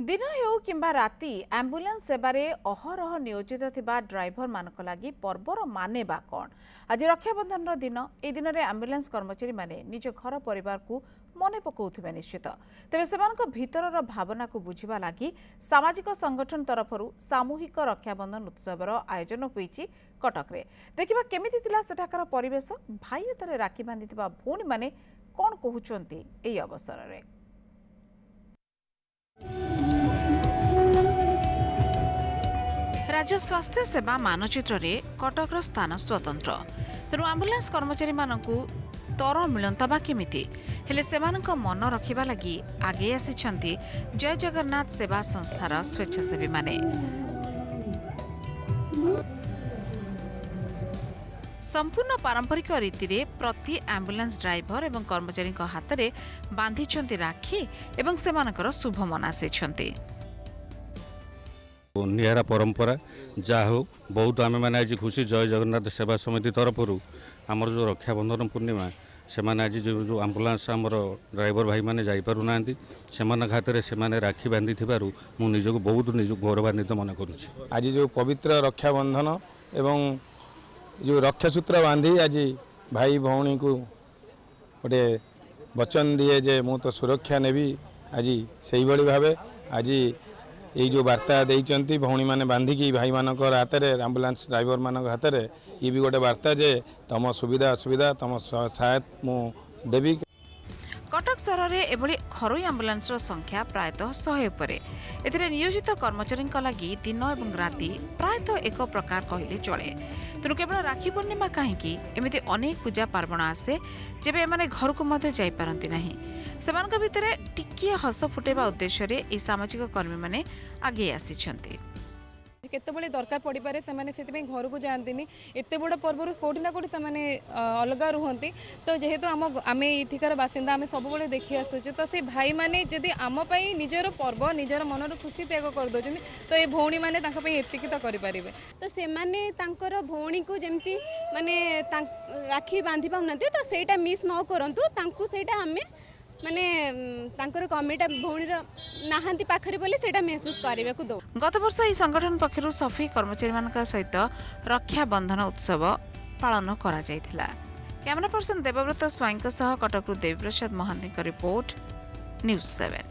दिन हेउ किंबा राति एम्बुलेंस सेवारे अहरह नियोजित थिबा ड्राइवर मानक लागि पर्वर माने बा कौन। आज रक्षाबंधन दिन ए दिन में एम्बुलेंस कर्मचारी माने निज घर परिवार को मने पकाउथिबे निश्चित। तेबे सेमानक भीतरर भावना को बुझिबा लागि सामाजिक संगठन तरफरु सामूहिक रक्षाबंधन उत्सवर आयोजन होईछि कटक रे। देखिबा केमिति थिला सेठाकर परिवेश, भाई हातरे राखी बांधिथिबा भौणी माने कोन कहउचंती एई अवसर रे। राज्य स्वास्थ्य सेवा मानचित्र रे कटकर स्थान स्वतंत्र, तेणु आम्बुलांस कर्मचारी मानकु तर मिलंता बा केमिति हेले सेमानक मन रखिबा लागि आगे आसिछंती जय जगन्नाथ सेवा संस्थार स्वेच्छासेवी माने। संपूर्ण पारंपरिक रीति रे प्रति एम्बुलेंस ड्राइवर एवं कर्मचारी हाथ में बांधिछंती राखी एवं सेमानकर शुभ मनासिछंती। निहारा परंपरा जा हो बहुत आम मैंने आज खुशी जय जगन्नाथ सेवा समिति तरफ आमर जो रक्षाबंधन पूर्णिमा से आज जो आम्बुलांस आमर ड्राइवर भाई मैंने जापारू ना से हाथ में राखी बांधि मुझे बहुत निज गौरवान्वित मन करुँच। आज जो पवित्र रक्षाबंधन एवं जो रक्षासूत्र बांधी आज भाई भौणी को गोटे वचन दिए जे मु तो सुरक्षा नेबी आज से भाव आज ये जो वार्ता देइचंती भौणी माने बांधिकी भाई मानक हाथ में आम्बुलांस ड्राइवर मानक हाथ में ये भी गोटे वार्ता जे तम सुविधा असुविधा तम सहायता मु देवी। कटक सहर में एभली घरोई आम्बुलांस संख्या प्रायतः 100 उपरे। एथिरे नियोजित कर्मचारी लगी दिन और राति प्रायतः एक प्रकार कहले चले। तेणु केवल राखी पूर्णिमा कहीं एमती अनेक पूजा पार्वण आसे जेबे एमाने घर को मध्य जाई पारंती नाही। सेमानक भितरे टिकिए हस फुटेबा उद्देश्य रे ई सामाजिक कर्मी माने आगे आसिछंती। केतबेले दरकार पड़ी पारे से घर को जाती एत बड़ पर्व कौटी ना कौटी से अलग रुहति। तो जेहेतु आम इठिकार बासिंदा आम सब देखी आसुचे तो से भाई माने जदि आम निजर पर्व निजर मनर खुशी त्याग कर दौरान तो ये भौणी मैंने एतिकी तो करें। तो से भौणी को जमती माने राखी बांधि पाऊना तो सेटा मिस न करूँ सेटा आम माने तांकर कमिटा भौणीर नाहांती पाखरे बोले सेटा महसूस करबे को दो। गत वर्ष ई संगठन पक्षरु सफाई कर्मचारी मानक सहित रक्षा बंधन उत्सव पालन करा जायथिला। कैमरा पर्सन देवव्रत स्वाईंक सह कटकरु देवप्रसाद महांती रिपोर्ट, न्यूज़ 7।